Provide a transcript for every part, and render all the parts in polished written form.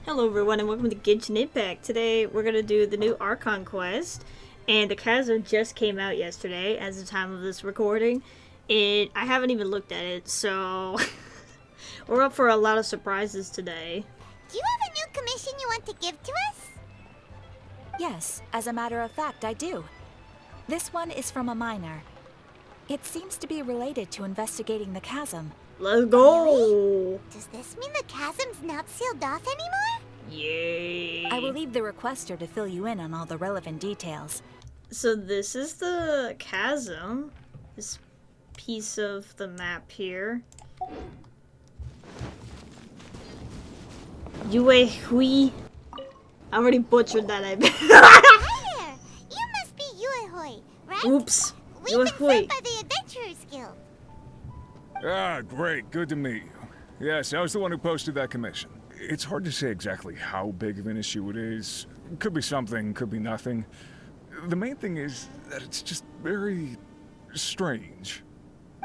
Hello everyone and welcome to Genshin Impact. Today we're going to do the new Archon quest, and the chasm just came out yesterday as the time of this recording. I haven't even looked at it, so we're up for a lot of surprises today. Do you have a new commission you want to give to us? Yes, as a matter of fact, I do. This one is from a miner. It seems to be related to investigating the chasm. Let's go! Really? Does this mean the chasm's not sealed off anymore? Yay! I will leave the requester to fill you in on all the relevant details. So this is the chasm. This piece of the map here. Yue Hui. I already butchered that, I bet. Hi there! You must be Yuehoi, right? Oops. We've been sent by the Adventurers Guild. Ah, great. Good to meet you. Yes, I was the one who posted that commission. It's hard to say exactly how big of an issue it is. Could be something, could be nothing. The main thing is that it's just very strange.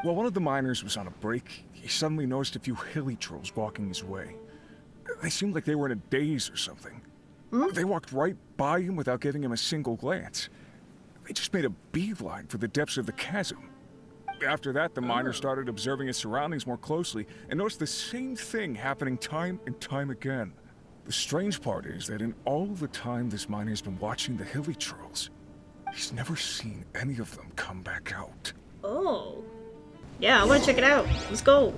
While one of the miners was on a break, he suddenly noticed a few hilly trolls walking his way. They seemed like they were in a daze or something. They walked right by him without giving him a single glance. They just made a beeline for the depths of the chasm. After that, the miner started observing his surroundings more closely and noticed the same thing happening time and time again. The strange part is that in all the time this miner's been watching the hilly trolls, he's never seen any of them come back out. Oh. Yeah, I want to check it out. Let's go.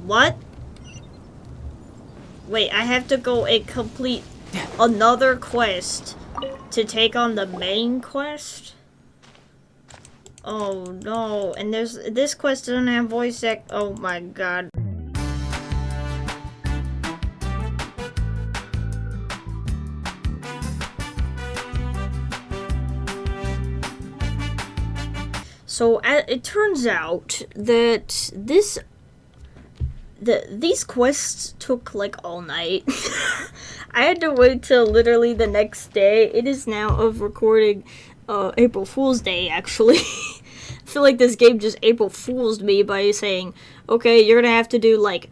What? Wait, I have to go and complete another quest to take on the main quest? Oh no, and this quest doesn't have voice act. Oh my god. So it turns out that these quests took like all night. I had to wait till literally the next day. It is now of recording April Fool's Day, actually. I feel like this game just April Fool's me by saying, okay, you're gonna have to do like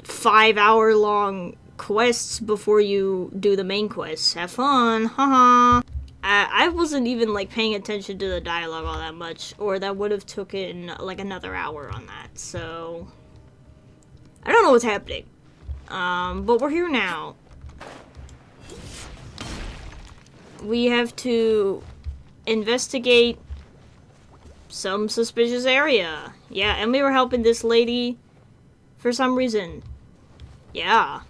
5-hour long quests before you do the main quests. Have fun, haha. I wasn't even like paying attention to the dialogue all that much, or that would have taken like another hour on that, so I don't know what's happening. But we're here now. We have to investigate some suspicious area. Yeah, and we were helping this lady for some reason. Yeah.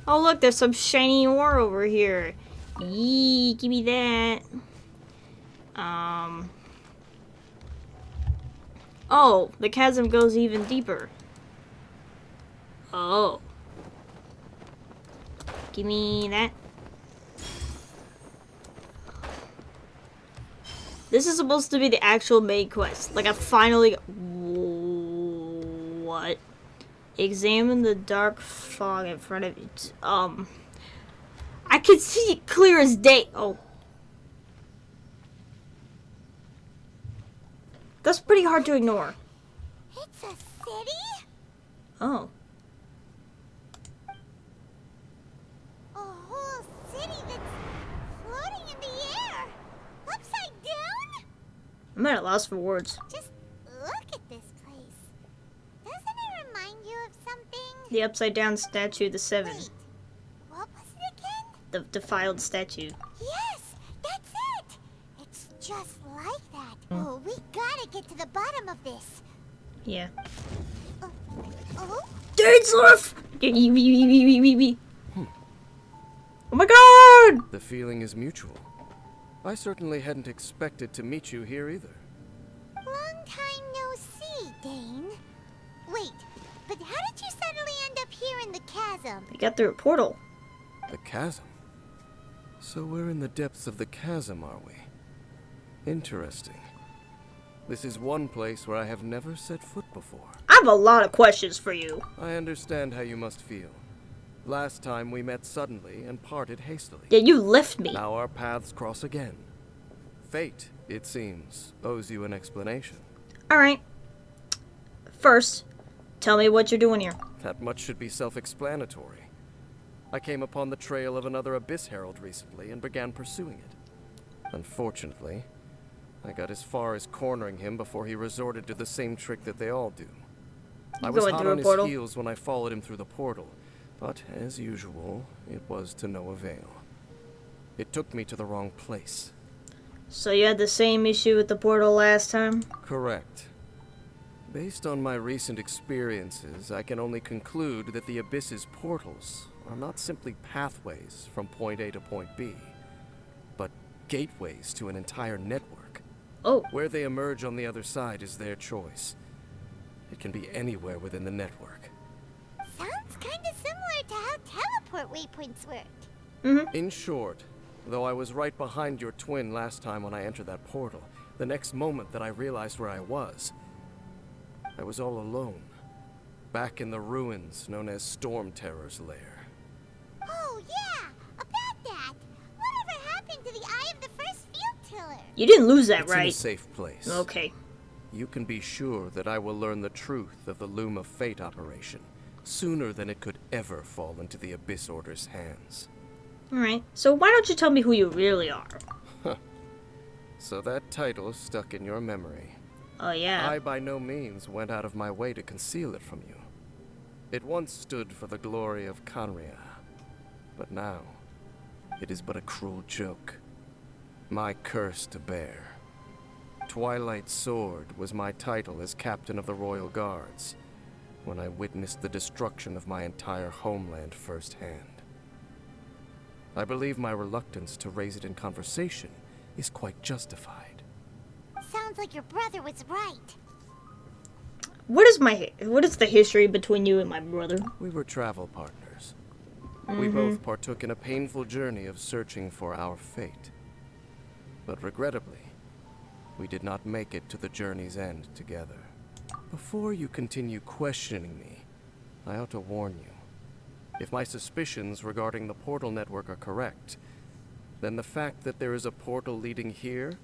Oh look, there's some shiny ore over here. Yee, give me that. Oh, the chasm goes even deeper. Oh. Give me that. This is supposed to be the actual main quest. Like, I finally... What? Examine the dark fog in front of it. I can see it clear as day. Oh. That's pretty hard to ignore. It's a city? Oh. A whole city that's floating in the air. Upside down? I'm at a loss for words. Just look at this place. Doesn't it remind you of something? The upside down statue, the seven. Wait, what was it again? The defiled statue. Yes, that's it. It's just like that. Oh, we gotta get to the bottom of this. Yeah. Oh? DAINSLEIF! Oh my god! The feeling is mutual. I certainly hadn't expected to meet you here either. Long time no see, Dane. Wait, but how did you suddenly end up here in the chasm? I got through a portal. The chasm? So we're in the depths of the chasm, are we? Interesting. This is one place where I have never set foot before. I have a lot of questions for you. I understand how you must feel. Last time we met suddenly and parted hastily. Yeah, you left me. Now our paths cross again. Fate, it seems, owes you an explanation. Alright. First, Tell me what you're doing here. That much should be self-explanatory. I came upon the trail of another Abyss Herald recently and began pursuing it. Unfortunately, I got as far as cornering him before he resorted to the same trick that they all do. I was hot on his heels when I followed him through the portal, but as usual, it was to no avail. It took me to the wrong place. So you had the same issue with the portal last time? Correct. Based on my recent experiences, I can only conclude that the Abyss's portals are not simply pathways from point A to point B, but gateways to an entire network. Oh. Where they emerge on the other side is their choice. It can be anywhere within the network. Sounds kinda similar to how teleport waypoints work. Mm-hmm. In short, though I was right behind your twin last time when I entered that portal, the next moment that I realized where I was all alone, back in the ruins known as Storm Terror's lair. Oh yeah, about that. Whatever happened to the Eye of the First Field Tiller? You didn't lose that, It's right? in a safe place. Okay. You can be sure that I will learn the truth of the Loom of Fate operation sooner than it could ever fall into the Abyss Order's hands. Alright. So why don't you tell me who you really are? So that title stuck in your memory. Oh, yeah. I by no means went out of my way to conceal it from you. It once stood for the glory of Khaenri'ah, but now it is but a cruel joke. My curse to bear. Twilight Sword was my title as captain of the Royal Guards when I witnessed the destruction of my entire homeland firsthand. I believe my reluctance to raise it in conversation is quite justified. Sounds like your brother was right. What is the history between you and my brother? We were travel partners. We both partook in a painful journey of searching for our fate. But regrettably, we did not make it to the journey's end together. Before you continue questioning me, I ought to warn you. If my suspicions regarding the portal network are correct, then the fact that there is a portal leading here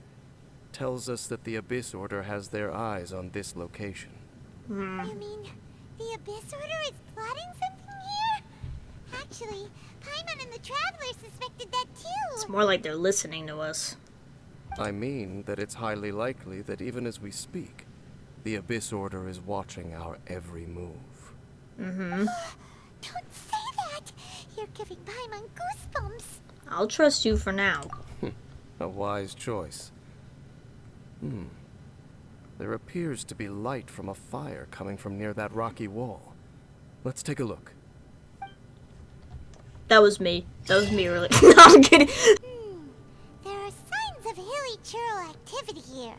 tells us that the Abyss Order has their eyes on this location. You mean the Abyss Order is plotting something here? Actually, Paimon and the Traveler suspected that too. It's more like they're listening to us. I mean that it's highly likely that even as we speak, the Abyss Order is watching our every move. Don't say that! You're giving Paimon goosebumps. I'll trust you for now. A wise choice. There appears to be light from a fire coming from near that rocky wall. Let's take a look. That was me. That was me earlier. No, I'm kidding. There are signs of hilly churl activity here.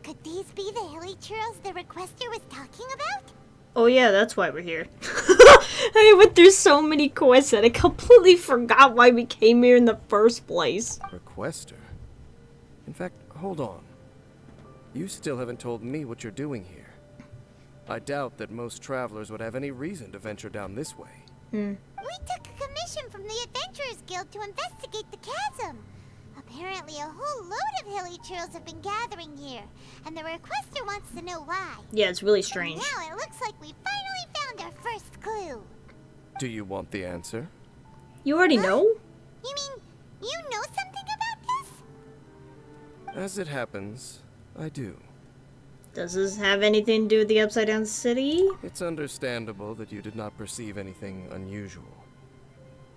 Could these be the hilly churls the requester was talking about? Oh yeah, that's why we're here. I went through so many quests that I completely forgot why we came here in the first place. Requester? In fact, hold on. You still haven't told me what you're doing here. I doubt that most travelers would have any reason to venture down this way. We took a commission from the Adventurers Guild to investigate the chasm. Apparently a whole load of hilly churls have been gathering here, and the requester wants to know why. Yeah, it's really And strange. now it looks like we finally found our first clue. Do you want the answer? You already know? You mean you know something about this? As it happens, I do. Does this have anything to do with the Upside Down City? It's understandable that you did not perceive anything unusual.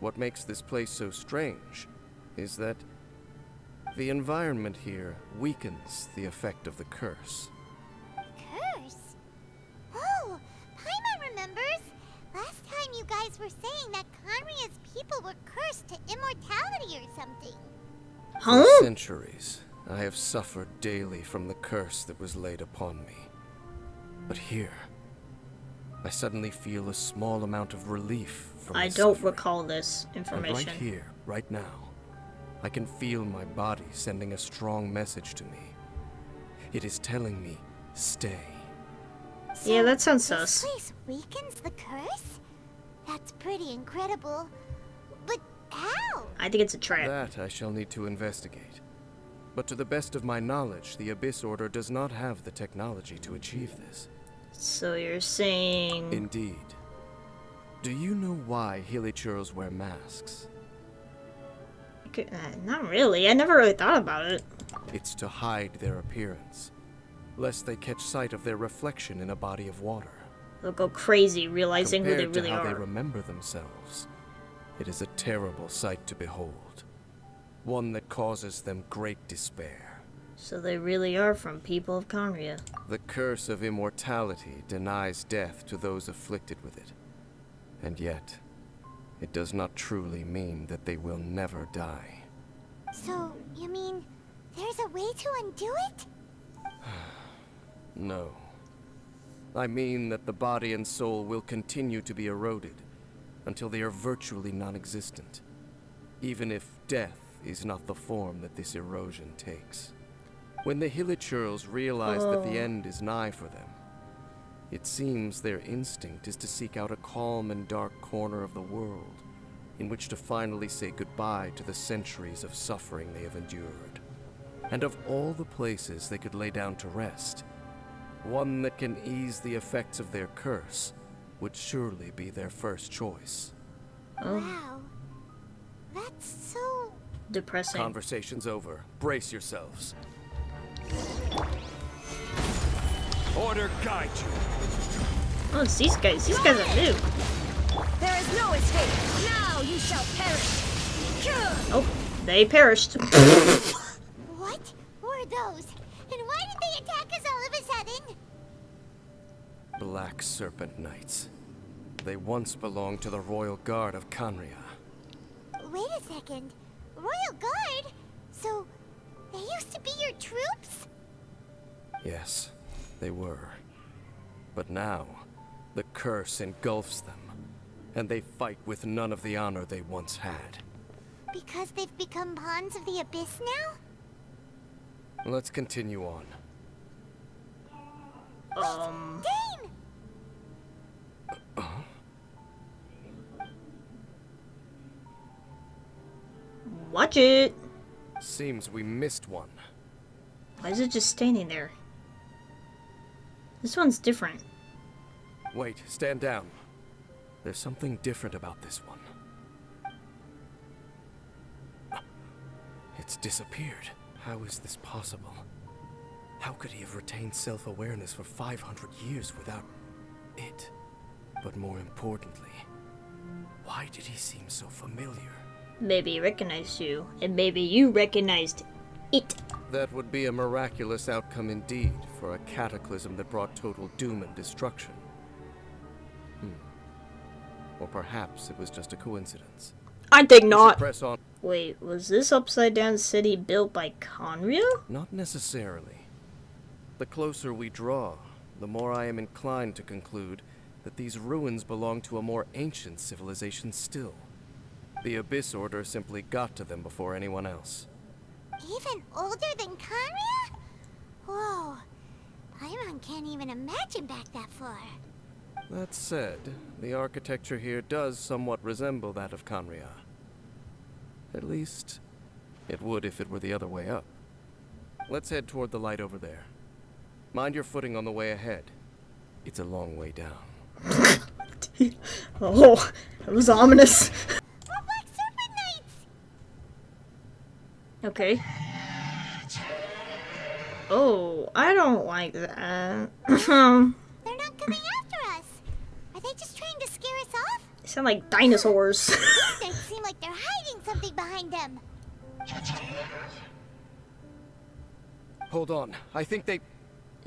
What makes this place so strange is that the environment here weakens the effect of the curse. Curse? Oh, Paimon remembers. Last time you guys were saying that Khaenri'ah's people were cursed to immortality or something. Huh? For centuries, I have suffered daily from the curse that was laid upon me. But here, I suddenly feel a small amount of relief from I the don't suffering. recall this And information. right here, right now, I can feel my body sending a strong message to me. It is telling me, stay. Yeah, that sounds This sus. place weakens the curse? That's pretty incredible. But how? I think it's a trap. That I shall need to investigate. But to the best of my knowledge, the Abyss Order does not have the technology to achieve this. So you're saying... Indeed. Do you know why hilichurls wear masks? Not really. I never really thought about it. It's to hide their appearance, lest they catch sight of their reflection in a body of water. They'll go crazy realizing who they Compared to really how are. they remember themselves, it is a terrible sight to behold. One that causes them great despair. So they really are from people of Conria. The curse of immortality denies death to those afflicted with it. And yet, it does not truly mean that they will never die. So, you mean there's a way to undo it? No. I mean that the body and soul will continue to be eroded until they are virtually non-existent, even if death is not the form that this erosion takes. When the hilichurls realize that the end is nigh for them, it seems their instinct is to seek out a calm and dark corner of the world in which to finally say goodbye to the centuries of suffering they have endured. And of all the places they could lay down to rest, one that can ease the effects of their curse would surely be their first choice. Wow. That's so... Depressing. Conversation's over. Brace yourselves. Order guide you. Oh, it's these guys. These guys are new. There is no escape. Now you shall perish. Oh, they perished. What were those? And why did they attack us all of a sudden? Black Serpent Knights. They once belonged to the Royal Guard of Conria. Wait a second. Royal Guard? So, they used to be your troops? Yes, they were. But now, the curse engulfs them, and they fight with none of the honor they once had. Because they've become pawns of the Abyss now? Let's continue on. Dane! Watch it. Seems we missed one. Why is it just standing there? This one's different. Wait, stand down. There's something different about this one. It's disappeared. How is this possible? How could he have retained self-awareness for 500 years without it? But more importantly, why did he seem so familiar? Maybe he recognized you, and maybe you recognized it. That would be a miraculous outcome indeed for a cataclysm that brought total doom and destruction. Or perhaps it was just a coincidence. I think We should not. press on. Wait, was this upside down city built by Conria? Not necessarily. The closer we draw, the more I am inclined to conclude that these ruins belong to a more ancient civilization still. The Abyss Order simply got to them before anyone else. Even older than Conria? Whoa. Paimon can't even imagine back that far. That said, the architecture here does somewhat resemble that of Conria. At least, it would if it were the other way up. Let's head toward the light over there. Mind your footing on the way ahead. It's a long way down. Oh, that was ominous. We're Black Serpent Knights! Okay. Oh, I don't like that. They're not coming after us. Are they just trying to scare us off? They sound like dinosaurs. These things seem like they're hiding something behind them. Hold on, I think they...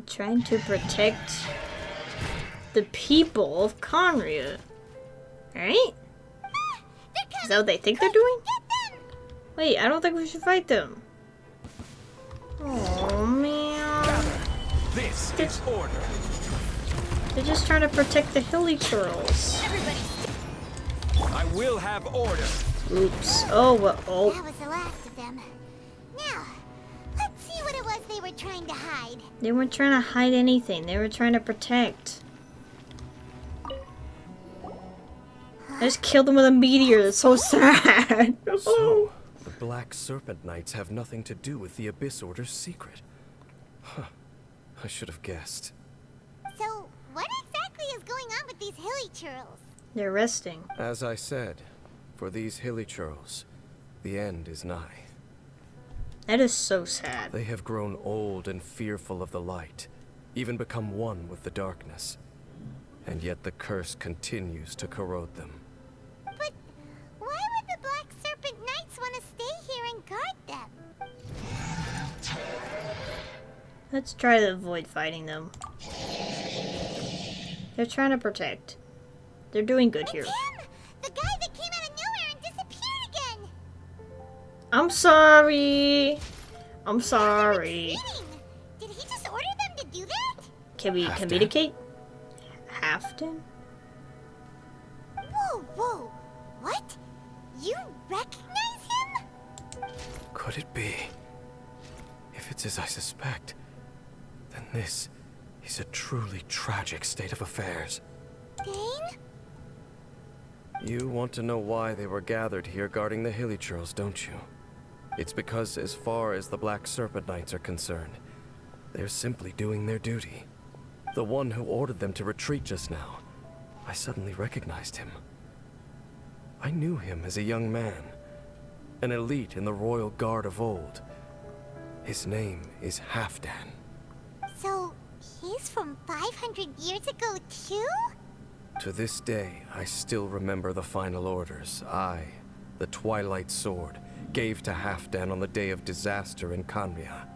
Trying to protect the people of Conria. Right? Is that what they think they're doing? Get them! Wait, I don't think we should fight them. Oh man. This is order. They're just trying to protect the hilichurls. I will have order. Oops. Oh, well, oh. That was the last of them. Now, let's see what it was they were trying to hide. They weren't trying to hide anything. They were trying to protect. I just killed them with a meteor. That's so sad. So, the Black Serpent Knights have nothing to do with the Abyss Order's secret. Huh. I should have guessed. So, what these hilly churls? They're resting. As I said, for these hilly churls, the end is nigh. That is so sad. They have grown old and fearful of the light, even become one with the darkness. And yet the curse continues to corrode them. But why would the Black Serpent Knights want to stay here and guard them? Let's try to avoid fighting them. They're trying to protect. They're doing good here. It's him! The guy that came out of nowhere and disappeared again! I'm sorry. I'm sorry. Did he just order them to do that? Can we communicate? Halfton? Whoa, whoa. What? You recognize him? Could it be? If it's as I suspect, then this is a truly tragic state of affairs. Dane? You want to know why they were gathered here guarding the hilly churls, don't you? It's because as far as the Black Serpent Knights are concerned, they're simply doing their duty. The one who ordered them to retreat just now, I suddenly recognized him. I knew him as a young man, an elite in the royal guard of old. His name is Halfdan. So, he's from 500 years ago too? To this day, I still remember the final orders I, the Twilight Sword, gave to Halfdan on the day of disaster in Canria,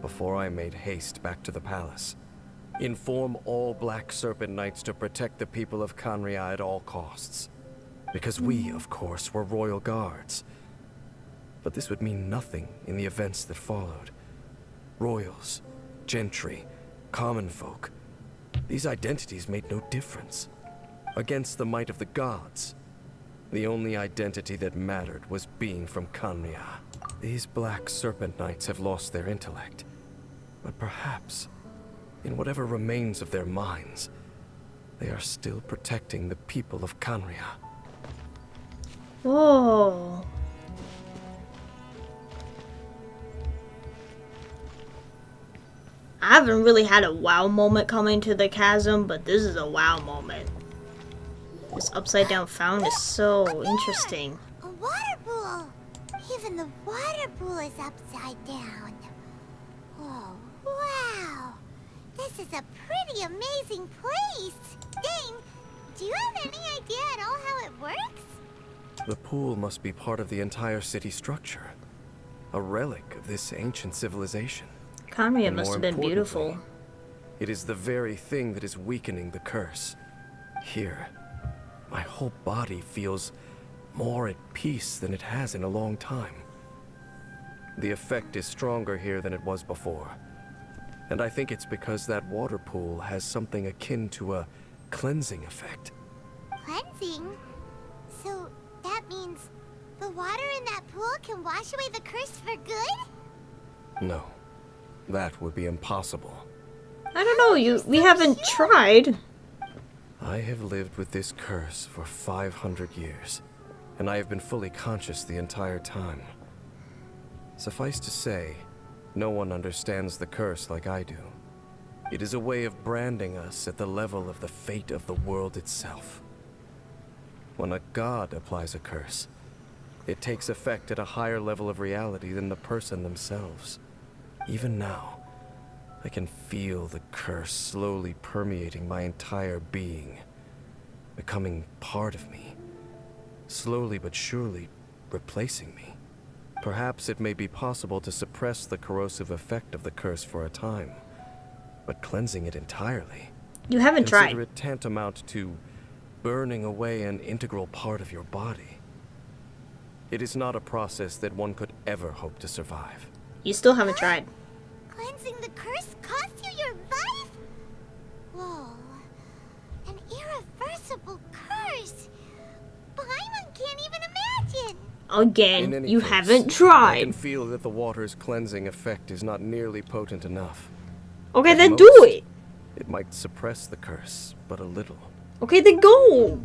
before I made haste back to the palace. Inform all Black Serpent Knights to protect the people of Canria at all costs. Because we, of course, were royal guards. But this would mean nothing in the events that followed. Royals, gentry, common folk. These identities made no difference. Against the might of the gods, the only identity that mattered was being from Canria. These Black Serpent Knights have lost their intellect. But perhaps, in whatever remains of their minds, they are still protecting the people of Canria. Whoa. I haven't really had a wow moment coming to the chasm, but this is a wow moment. This upside down fountain is so interesting. A water pool! Even the water pool is upside down. Oh, wow! This is a pretty amazing place! Dane, do you have any idea at all how it works? The pool must be part of the entire city structure. A relic of this ancient civilization. Canria And must more have been beautiful. importantly, it is the very thing that is weakening the curse. Here, my whole body feels more at peace than it has in a long time. The effect is stronger here than it was before. And I think it's because that water pool has something akin to a cleansing effect. Cleansing? So, that means the water in that pool can wash away the curse for good? No, that would be impossible. I don't know, we haven't tried. I have lived with this curse for 500 years, and I have been fully conscious the entire time. Suffice to say, no one understands the curse like I do. It is a way of branding us at the level of the fate of the world itself. When a god applies a curse, it takes effect at a higher level of reality than the person themselves. Even now, I can feel the curse slowly permeating my entire being, becoming part of me, slowly but surely replacing me. Perhaps it may be possible to suppress the corrosive effect of the curse for a time, but cleansing it entirely, You haven't tried. consider it tantamount to burning away an integral part of your body. It is not a process that one could ever hope to survive. You still haven't tried. Cleansing the curse cost you your life? Whoa. An irreversible curse. Paimon can't even imagine. In Again, any you case, haven't I can tried. feel that the water's cleansing effect is not nearly potent enough. Okay, At then most, do it. It might suppress the curse, but a little. Okay, then go.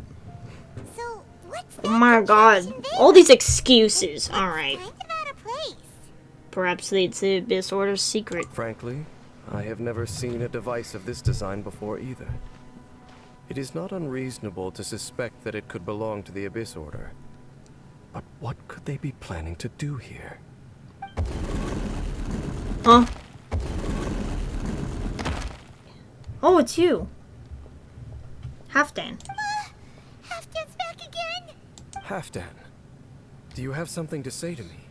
So, what's Oh my god. All these excuses. Alright. kind of out of place? Perhaps it's the Abyss Order's secret. Frankly, I have never seen a device of this design before either. It is not unreasonable to suspect that it could belong to the Abyss Order. But what could they be planning to do here? Huh? Oh, it's you. Halfdan. Halfdan's back again! Halfdan, do you have something to say to me?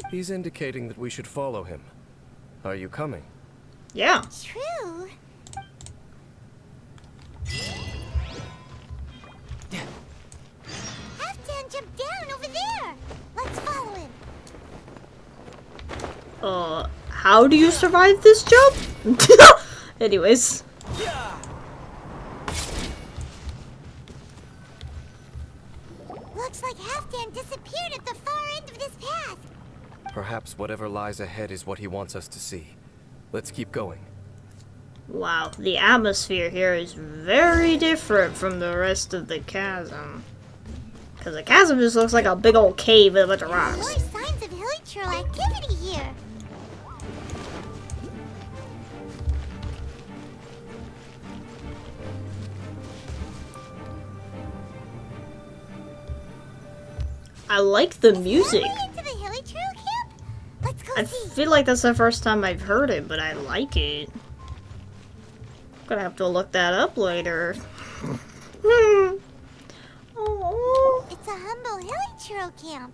He's indicating that we should follow him. Are you coming? Yeah. True. Halfdan jumped down over there! Let's follow him. How do you survive this jump? Anyways. Looks like Halfdan disappeared at the far end of this path. Perhaps whatever lies ahead is what he wants us to see. Let's keep going. Wow, the atmosphere here is very different from the rest of the chasm. Because the chasm just looks like a big old cave with a bunch of More rocks. signs of hilichurl activity here. I like the music. Are we into the hilichurl camp? Let's go I see. feel like that's the first time I've heard it, but I like it. Gonna have to look that up later. Oh. It's a humble hilichurl camp.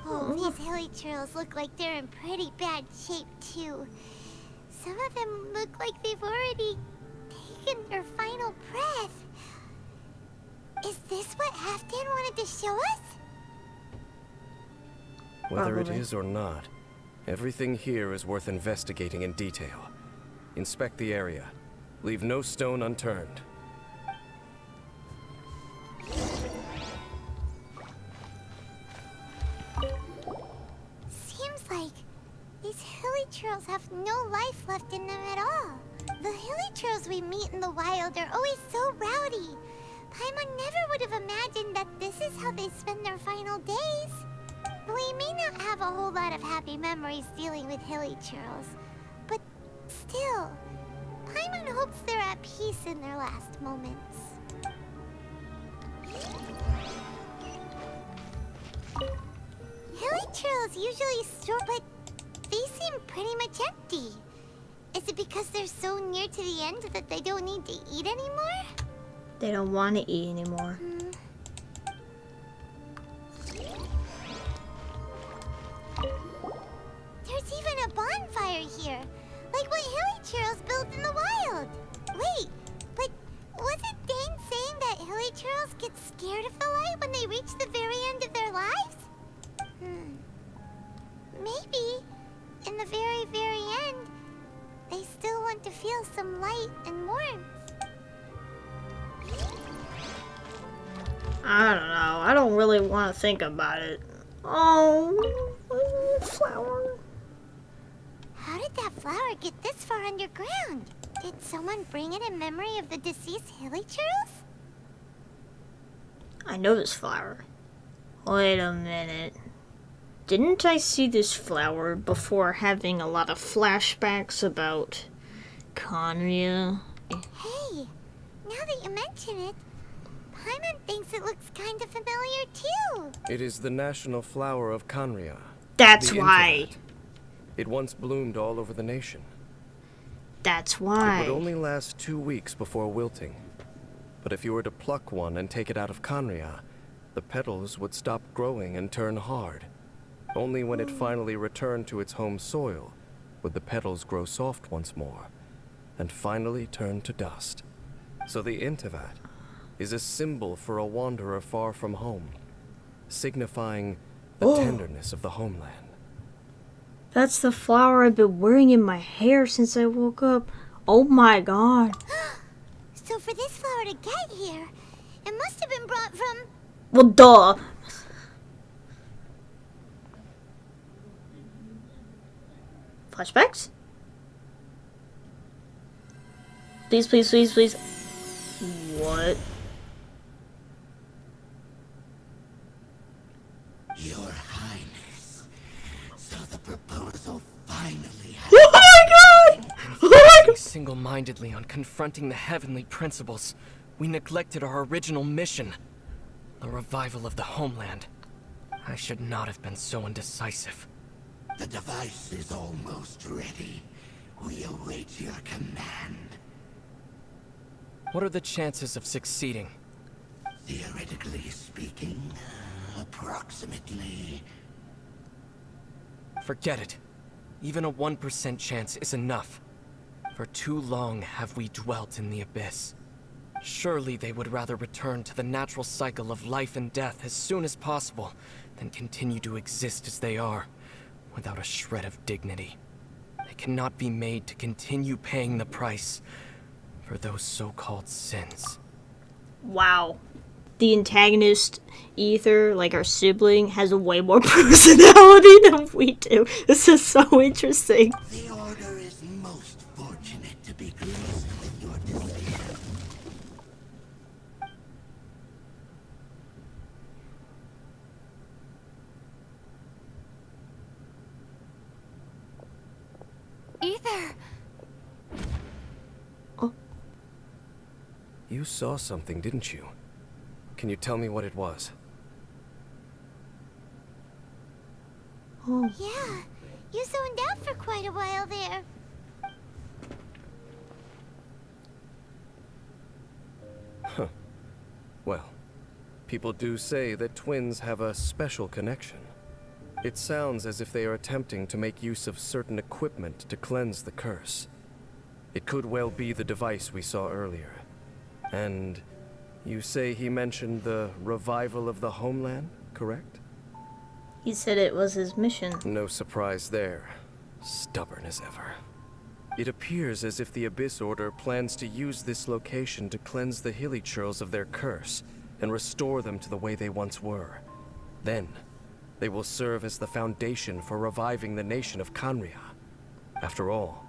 Oh, these hilichurls look like they're in pretty bad shape too. Some of them look like they've already taken their final breath. Is this what Halfdan wanted to show us? Whether it Probably. is or not, everything here is worth investigating in detail. Inspect the area. Leave no stone unturned. Seems like these hilichurls have no life left in them at all. The hilichurls we meet in the wild are always so rowdy. Paimon never would have imagined that this is how they spend their final days. We may not have a whole lot of happy memories dealing with hilichurls, but still, Paimon hopes they're at peace in their last moments. Hilichurls usually store, but they seem pretty much empty. Is it because they're so near to the end that they don't need to eat anymore? They don't want to eat anymore. There's even a bonfire here, like what hilichurls build in the wild. Wait, but wasn't Dane saying that hilichurls get scared of the light when they reach the very end of their lives? Maybe, in the very, very end, they still want to feel some light and warmth. I don't know. I don't really want to think about it. Oh, flower. How did that flower get this far underground? Did someone bring it in memory of the deceased hilichurls? I know this flower. Wait a minute. Didn't I see this flower before having a lot of flashbacks about Conria? Hey, now that you mention it, Paimon thinks it looks kind of familiar too. It is the national flower of Conria. That's the why. Intivat. It once bloomed all over the nation. That's It why. would only last 2 weeks before wilting. But if you were to pluck one and take it out of Conria, the petals would stop growing and turn hard. Only when it finally returned to its home soil would the petals grow soft once more, and finally turn to dust. So the Intivat is a symbol for a wanderer far from home, signifying the tenderness of the homeland. That's the flower I've been wearing in my hair since I woke up. Oh my god. So for this flower to get here, it must have been brought from... Well, duh. Flashbacks? Please, please, please, please. What? Your Highness. So the proposal finally Oh my god! Oh my god! single-mindedly on confronting the heavenly principles, we neglected our original mission, the revival of the homeland. I should not have been so indecisive. The device is almost ready. We await your command. What are the chances of succeeding? Theoretically speaking, approximately. Forget it. Even a 1% chance is enough. For too long have we dwelt in the abyss. Surely they would rather return to the natural cycle of life and death as soon as possible than continue to exist as they are, without a shred of dignity. They cannot be made to continue paying the price for those so-called sins. Wow. The antagonist, Ether, like our sibling, has a way more personality than we do. This is so interesting. The Order is most fortunate to be graced with your decision. Ether! You saw something, didn't you? Can you tell me what it was? Oh. Yeah, you zoned out for quite a while there. Huh. Well, people do say that twins have a special connection. It sounds as if they are attempting to make use of certain equipment to cleanse the curse. It could well be the device we saw earlier. And you say he mentioned the revival of the homeland, correct? He said it was his mission. No surprise there. Stubborn as ever. It appears as if the Abyss Order plans to use this location to cleanse the Hilichurls of their curse and restore them to the way they once were. Then, they will serve as the foundation for reviving the nation of Khaenri'ah. After all,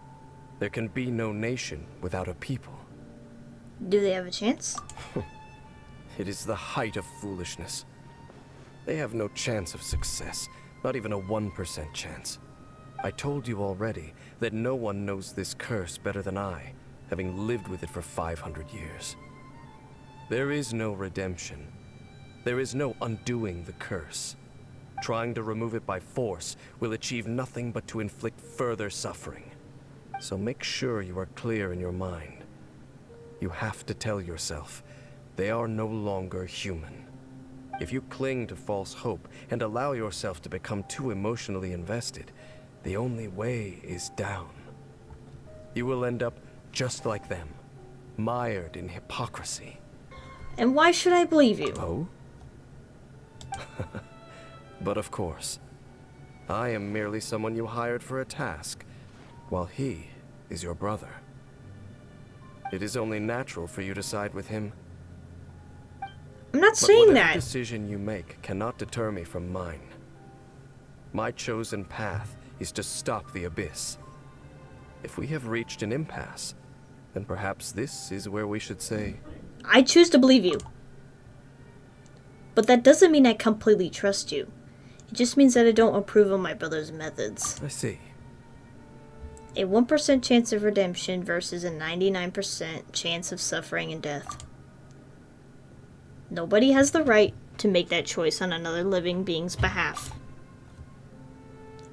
there can be no nation without a people. Do they have a chance? It is the height of foolishness. They have no chance of success, not even a 1% chance. I told you already that no one knows this curse better than I, having lived with it for 500 years. There is no redemption. There is no undoing the curse. Trying to remove it by force will achieve nothing but to inflict further suffering. So make sure you are clear in your mind. You have to tell yourself, they are no longer human. If you cling to false hope and allow yourself to become too emotionally invested, the only way is down. You will end up just like them, mired in hypocrisy. And why should I believe you? Oh? But of course, I am merely someone you hired for a task, while he is your brother. It is only natural for you to side with him. I'm not But saying whatever that. decision you make cannot deter me from mine. My chosen path is to stop the Abyss. If we have reached an impasse, then perhaps this is where we should say... I choose to believe you. But that doesn't mean I completely trust you. It just means that I don't approve of my brother's methods. I see. A 1% chance of redemption versus a 99% chance of suffering and death. Nobody has the right to make that choice on another living being's behalf.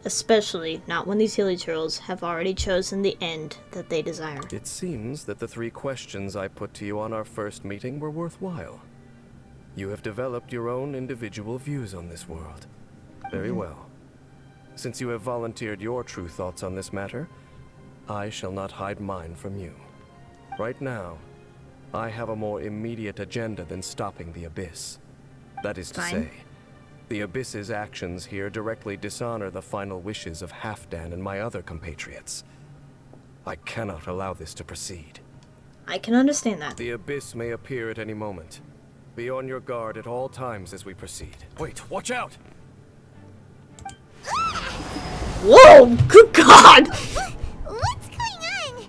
Especially not when these Hilichurls have already chosen the end that they desire. It seems that the 3 questions I put to you on our first meeting were worthwhile. You have developed your own individual views on this world. Very well. Since you have volunteered your true thoughts on this matter, I shall not hide mine from you. Right now, I have a more immediate agenda than stopping the Abyss. That is to say, the Abyss's actions here directly dishonor the final wishes of Halfdan and my other compatriots. I cannot allow this to proceed. I can understand that. The Abyss may appear at any moment. Be on your guard at all times as we proceed. Wait, watch out! Whoa! Good God! What's going on?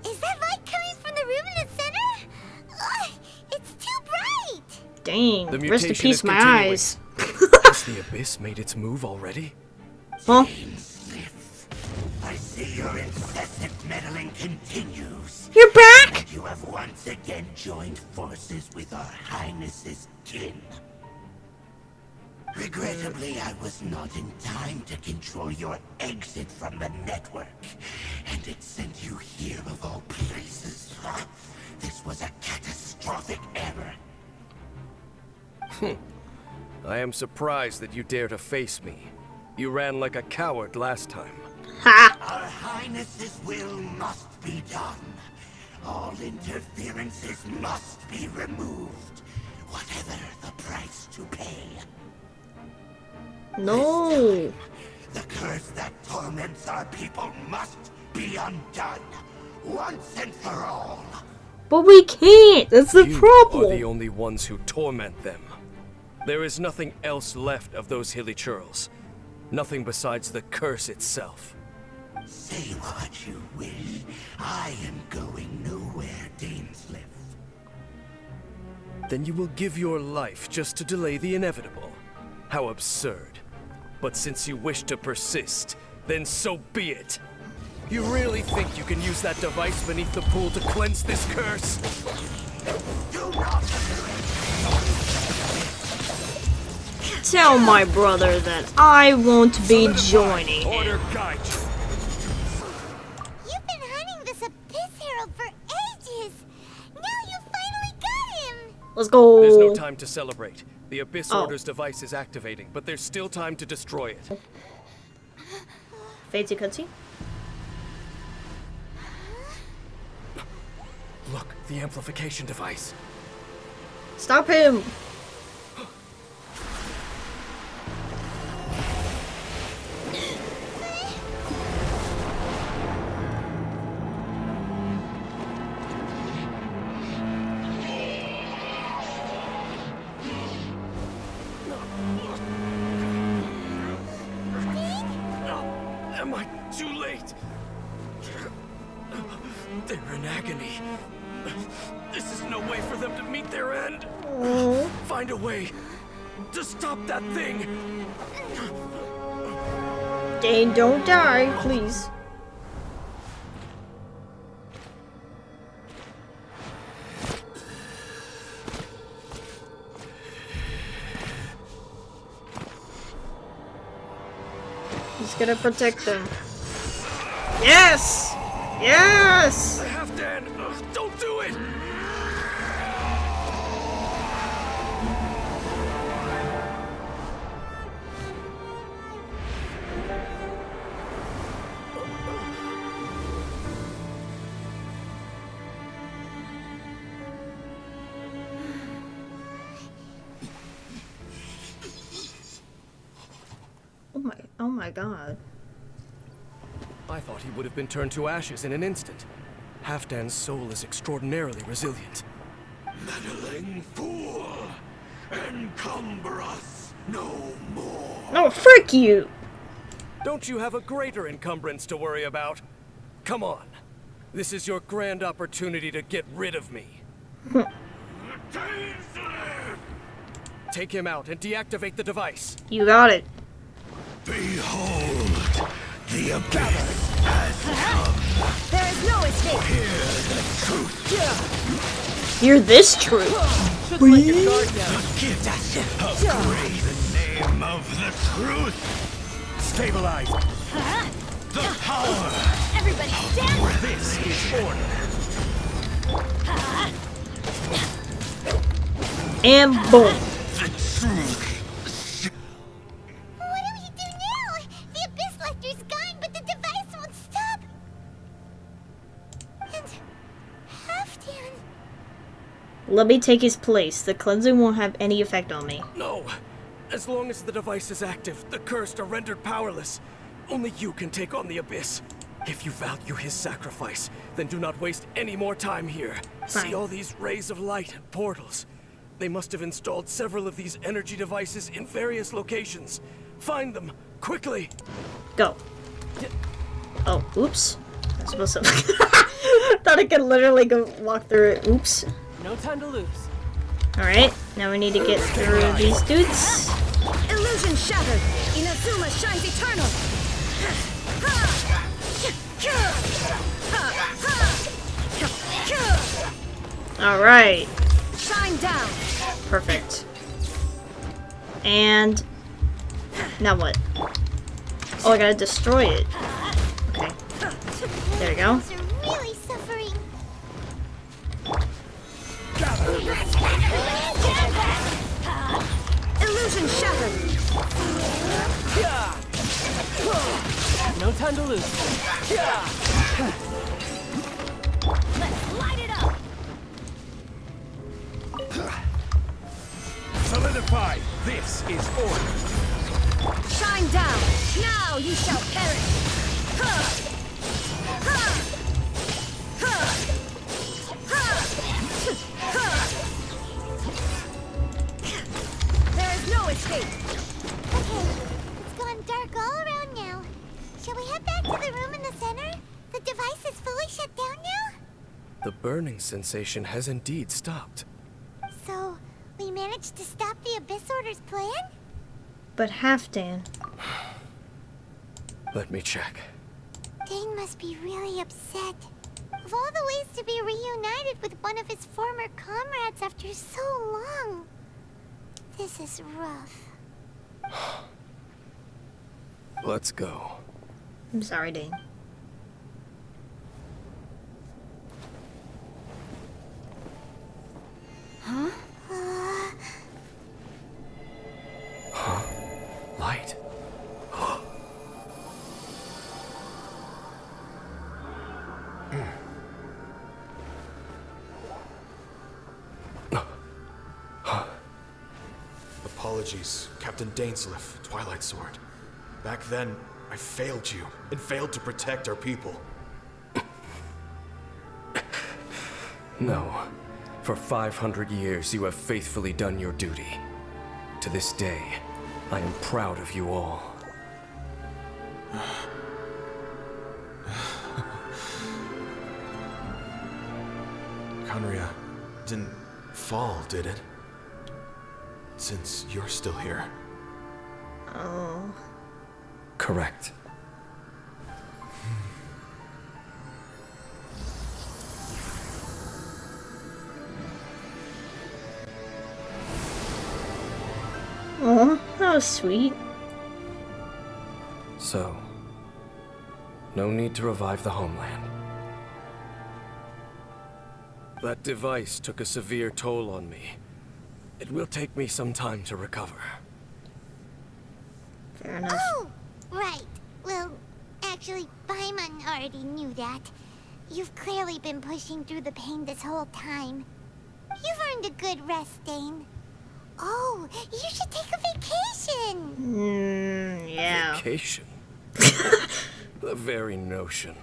Is that light coming from the room in the center? Ugh, it's too bright! Dang. The Rest in mutation peace, is my continuing. eyes. Has the Abyss made its move already? Huh? DAINSLEIF, I see your Your incessant meddling continues. You're back? You have once again joined forces with our Highness's kin. Regrettably, I was not in time to control your exit from the network, and it sent you here of all places. This was a catastrophic error. I am surprised that you dare to face me. You ran like a coward last time. Ha! Our Highness's will must be done. All interferences must be removed, whatever the price to pay. No. The curse that torments our people must be undone, once and for all. But we can't. That's the You problem. are the only ones who torment them. There is nothing else left of those hilly churls. Nothing besides the curse itself. Say what you wish. I am going nowhere, DAINSLEIF. Then you will give your life just to delay the inevitable. How absurd. But since you wish to persist, then so be it. You really think you can use that device beneath the pool to cleanse this curse? Do not Tell my brother that I won't be joining him. Order guide you. You've been hunting this Abyss Herald for ages. Now you finally got him. Let's go. There's no time to celebrate. The Abyss Oh. Order's device is activating, but there's still time to destroy it. Fade to cutscene. Look, the amplification device. Stop him. Am I too late? They're in agony. This is no way for them to meet their end. Oh. Find a way to stop that thing. Dane, don't die, please. He's gonna protect them. Yes! Yes! Halfdan, don't do it! Oh my god. I thought he would have been turned to ashes in an instant. Halfdan's soul is extraordinarily resilient. meddling fool! Encumber us no more! No, frick you! Don't you have a greater encumbrance to worry about? Come on. This is your grand opportunity to get rid of me. Take him out and deactivate the device. You got it. Behold, the abyss has come. There is no escape. Hear this truth. Give us a graven name of the truth. Stabilize. The power. Everybody stand. This is order. And boom. The truth. What do we do now? The Abyss Lecter's gone, but the device won't stop. And Halfdan. Let me take his place. The cleansing won't have any effect on me. No. As long as the device is active, the cursed are rendered powerless. Only you can take on the Abyss. If you value his sacrifice, then do not waste any more time here. Fine. See all these rays of light and portals? They must have installed several of these energy devices in various locations. Find them, quickly! Go. Oh, oops. I'm supposed to. Thought I could literally go walk through it. Oops. No time to lose. Alright, now we need to get through these dudes. Illusion shattered. Inazuma shines eternal. Alright. Shine down. Perfect. And now what? Oh, I gotta destroy it. Okay. There we go. They're really suffering. Illusion shattered. No time to lose. Let's light it up. Solidify. This is order. Shine down. Now you shall perish. There is no escape. Okay, it's gone dark all around now. Shall we head back to the room in the center? The device is fully shut down now? The burning sensation has indeed stopped. So, we managed to stop the Abyss Order's plan? But Halfdan. Let me check. Dane must be really upset. Of all the ways to be reunited with one of his former comrades after so long, this is rough. Let's go. I'm sorry, Dane. Uh, Light. Apologies, Captain DAINSLEIF, Twilight Sword. Back then, I failed you, and failed to protect our people. No. For 500 years, you have faithfully done your duty. To this day, I am proud of you all. Conria didn't fall, did it? Since you're still here. Oh. Correct. Oh, that was sweet. So, no need to revive the homeland. That device took a severe toll on me. It will take me some time to recover. Fair enough. Oh, right. Well, actually, Paimon already knew that. You've clearly been pushing through the pain this whole time. You've earned a good rest, Dane. Oh, you should take a vacation! Yeah. Vacation? The very notion.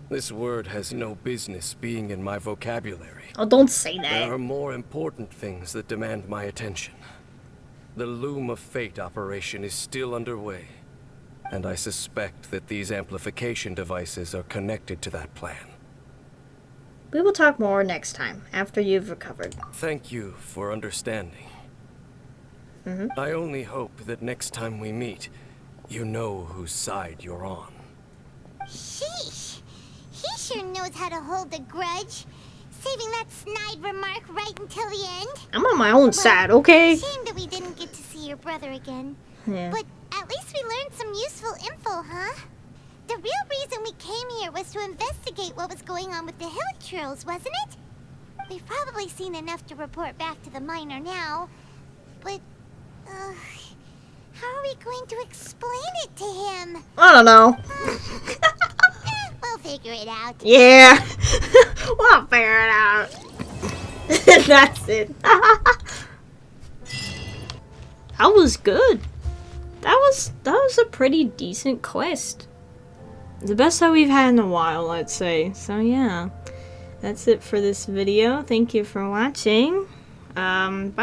This word has no business being in my vocabulary. Oh, don't say There are that. more important things that demand my attention. The Loom of Fate operation is still underway, and I suspect that these amplification devices are connected to that plan. We will talk more next time, after you've recovered. Thank you for understanding. I only hope that next time we meet, you know whose side you're on. Sheesh! He sure knows how to hold a grudge. Saving that snide remark right until the end. I'm on my own side, okay? Shame that we didn't get to see your brother again. Yeah. But at least we learned some useful info, huh? The real reason we came here was to investigate what was going on with the Hilichurls, wasn't it? We've probably seen enough to report back to the miner now. But, how are we going to explain it to him? I don't know. We'll figure it out. Yeah. We'll figure it out. That's it. That was good. That was a pretty decent quest. The best that we've had in a while, I'd say. So yeah. That's it for this video. Thank you for watching. Bye-bye.